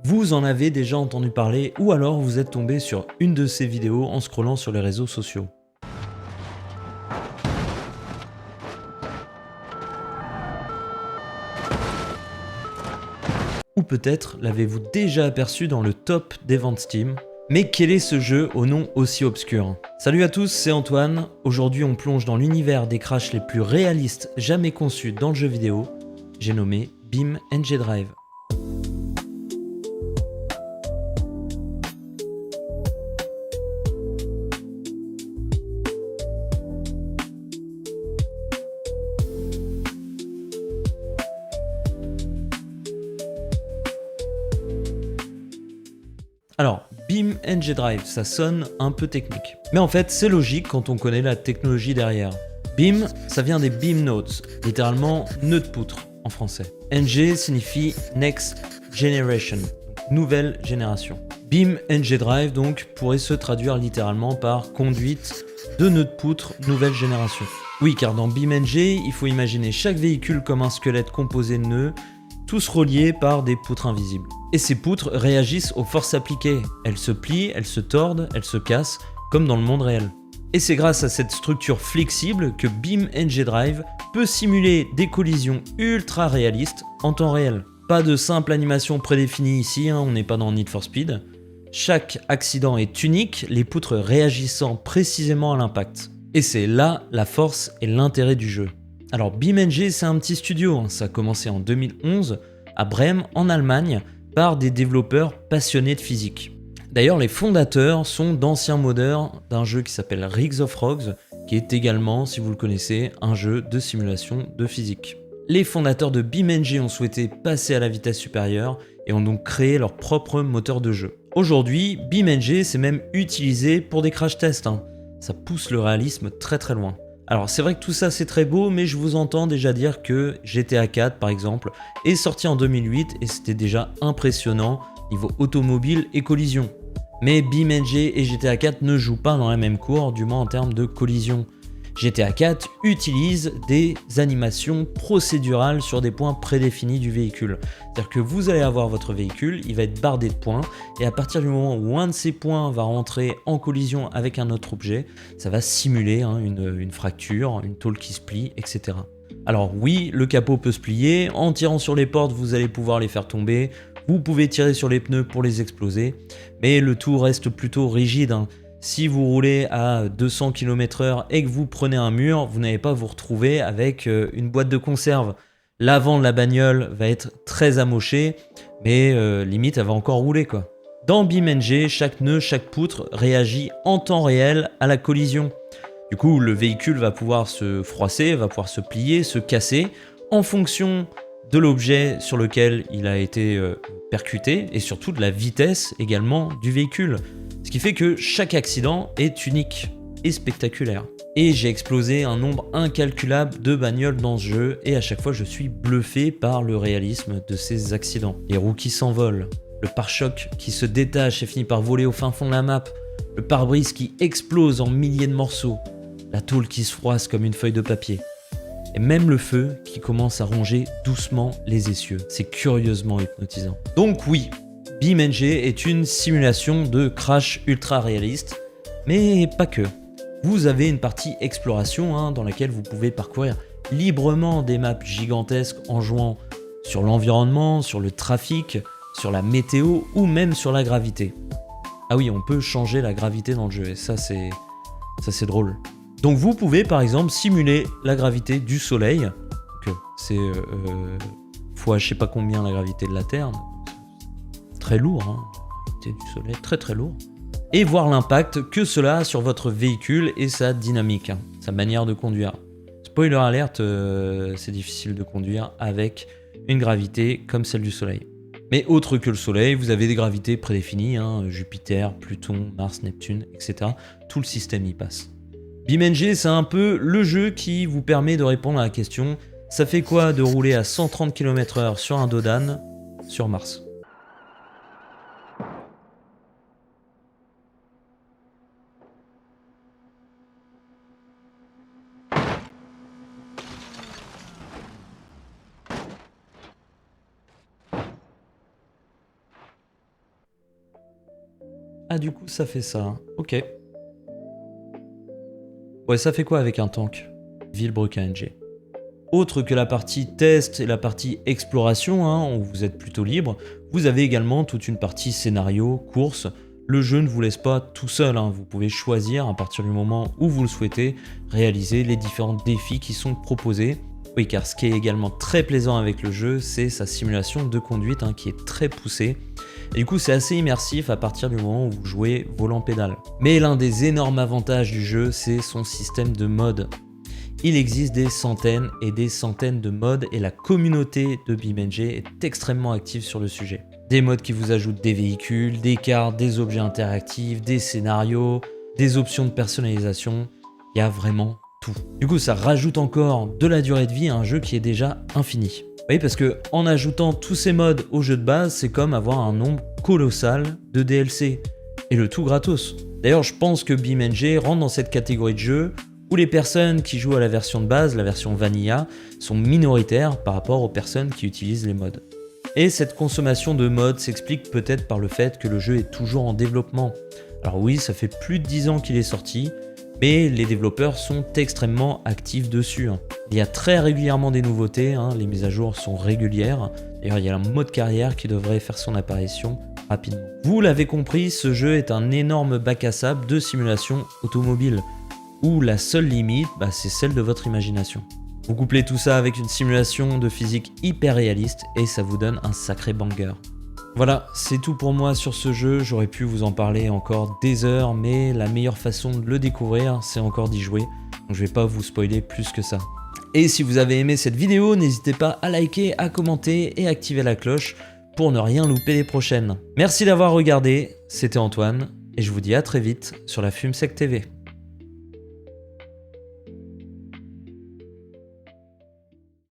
Vous en avez déjà entendu parler ou alors vous êtes tombé sur une de ces vidéos en scrollant sur les réseaux sociaux. Ou peut-être l'avez-vous déjà aperçu dans le top des ventes Steam. Mais quel est ce jeu au nom aussi obscur? Salut à tous, c'est Antoine. Aujourd'hui on plonge dans l'univers des crashs les plus réalistes jamais conçus dans le jeu vidéo. J'ai nommé BeamNG Drive. Alors, BeamNG Drive, ça sonne un peu technique. Mais en fait, c'est logique quand on connaît la technologie derrière. Beam, ça vient des Beam Nodes, littéralement nœud de poutre en français. NG signifie Next Generation, nouvelle génération. BeamNG Drive donc pourrait se traduire littéralement par conduite de nœud de poutre nouvelle génération. Oui, car dans BeamNG, il faut imaginer chaque véhicule comme un squelette composé de nœuds, tous reliés par des poutres invisibles. Et ces poutres réagissent aux forces appliquées. Elles se plient, elles se tordent, elles se cassent, comme dans le monde réel. Et c'est grâce à cette structure flexible que BeamNG Drive peut simuler des collisions ultra réalistes en temps réel. Pas de simple animation prédéfinie ici, on n'est pas dans Need for Speed. Chaque accident est unique, les poutres réagissant précisément à l'impact. Et c'est là la force et l'intérêt du jeu. Alors BeamNG, c'est un petit studio, ça a commencé en 2011 à Brême en Allemagne par des développeurs passionnés de physique. D'ailleurs, les fondateurs sont d'anciens modeurs d'un jeu qui s'appelle Rigs of Rogues, qui est également, si vous le connaissez, un jeu de simulation de physique. Les fondateurs de BeamNG ont souhaité passer à la vitesse supérieure et ont donc créé leur propre moteur de jeu. Aujourd'hui, BeamNG c'est même utilisé pour des crash tests, ça pousse le réalisme très très loin. Alors c'est vrai que tout ça c'est très beau, mais je vous entends déjà dire que GTA 4 par exemple est sorti en 2008 et c'était déjà impressionnant niveau automobile et collision. Mais BeamNG et GTA 4 ne jouent pas dans la même cour, du moins en termes de collision. GTA 4 utilise des animations procédurales sur des points prédéfinis du véhicule. C'est-à-dire que vous allez avoir votre véhicule, il va être bardé de points, et à partir du moment où un de ces points va rentrer en collision avec un autre objet, ça va simuler une fracture, une tôle qui se plie, etc. Alors oui, le capot peut se plier, en tirant sur les portes, vous allez pouvoir les faire tomber, vous pouvez tirer sur les pneus pour les exploser, mais le tout reste plutôt rigide. Si vous roulez à 200 km/h et que vous prenez un mur, vous n'allez pas vous retrouver avec une boîte de conserve. L'avant de la bagnole va être très amoché, mais limite elle va encore rouler quoi. Dans BeamNG, chaque nœud, chaque poutre réagit en temps réel à la collision. Du coup, le véhicule va pouvoir se froisser, va pouvoir se plier, se casser en fonction de l'objet sur lequel il a été percuté et surtout de la vitesse également du véhicule. Ce qui fait que chaque accident est unique et spectaculaire. Et j'ai explosé un nombre incalculable de bagnoles dans ce jeu et à chaque fois je suis bluffé par le réalisme de ces accidents. Les roues qui s'envolent, le pare-choc qui se détache et finit par voler au fin fond de la map, le pare-brise qui explose en milliers de morceaux, la tôle qui se froisse comme une feuille de papier. Et même le feu qui commence à ronger doucement les essieux. C'est curieusement hypnotisant. Donc oui, BeamNG est une simulation de crash ultra réaliste, mais pas que. Vous avez une partie exploration dans laquelle vous pouvez parcourir librement des maps gigantesques en jouant sur l'environnement, sur le trafic, sur la météo ou même sur la gravité. Ah oui, on peut changer la gravité dans le jeu et ça c'est drôle. Donc vous pouvez par exemple simuler la gravité du soleil, c'est fois je sais pas combien la gravité de la Terre, très lourd, la gravité du soleil, très très lourd, et voir l'impact que cela a sur votre véhicule et sa dynamique, sa manière de conduire. Spoiler alerte, c'est difficile de conduire avec une gravité comme celle du soleil. Mais autre que le soleil, vous avez des gravités prédéfinies, Jupiter, Pluton, Mars, Neptune, etc. Tout le système y passe. BeamNG, c'est un peu le jeu qui vous permet de répondre à la question « Ça fait quoi de rouler à 130 km/h sur un dos d'âne sur Mars ?» Ah du coup ça fait ça, hein. Ok. Ouais, ça fait quoi avec un tank? Villebrequin NG. Autre que la partie test et la partie exploration, hein, où vous êtes plutôt libre, vous avez également toute une partie scénario, course. Le jeu ne vous laisse pas tout seul, hein. Vous pouvez choisir à partir du moment où vous le souhaitez, réaliser les différents défis qui sont proposés. Oui, car ce qui est également très plaisant avec le jeu, c'est sa simulation de conduite, hein, qui est très poussée. Et du coup, c'est assez immersif à partir du moment où vous jouez volant-pédale. Mais l'un des énormes avantages du jeu, c'est son système de modes. Il existe des centaines et des centaines de modes et la communauté de BeamNG est extrêmement active sur le sujet. Des modes qui vous ajoutent des véhicules, des cartes, des objets interactifs, des scénarios, des options de personnalisation, il y a vraiment tout. Du coup, ça rajoute encore de la durée de vie à un jeu qui est déjà infini. Oui, parce que en ajoutant tous ces modes au jeu de base, c'est comme avoir un nombre colossal de DLC. Et le tout gratos. D'ailleurs, je pense que BeamNG rentre dans cette catégorie de jeu où les personnes qui jouent à la version de base, la version Vanilla, sont minoritaires par rapport aux personnes qui utilisent les mods. Et cette consommation de mods s'explique peut-être par le fait que le jeu est toujours en développement. Alors oui, ça fait plus de 10 ans qu'il est sorti, mais les développeurs sont extrêmement actifs dessus. Il y a très régulièrement des nouveautés, les mises à jour sont régulières. D'ailleurs, il y a un mode carrière qui devrait faire son apparition rapidement. Vous l'avez compris, ce jeu est un énorme bac à sable de simulation automobile, où la seule limite, c'est celle de votre imagination. Vous couplez tout ça avec une simulation de physique hyper réaliste et ça vous donne un sacré banger. Voilà, c'est tout pour moi sur ce jeu, j'aurais pu vous en parler encore des heures, mais la meilleure façon de le découvrir, c'est encore d'y jouer, donc je vais pas vous spoiler plus que ça. Et si vous avez aimé cette vidéo, n'hésitez pas à liker, à commenter et activer la cloche pour ne rien louper les prochaines. Merci d'avoir regardé, c'était Antoine, et je vous dis à très vite sur la FumeSec TV.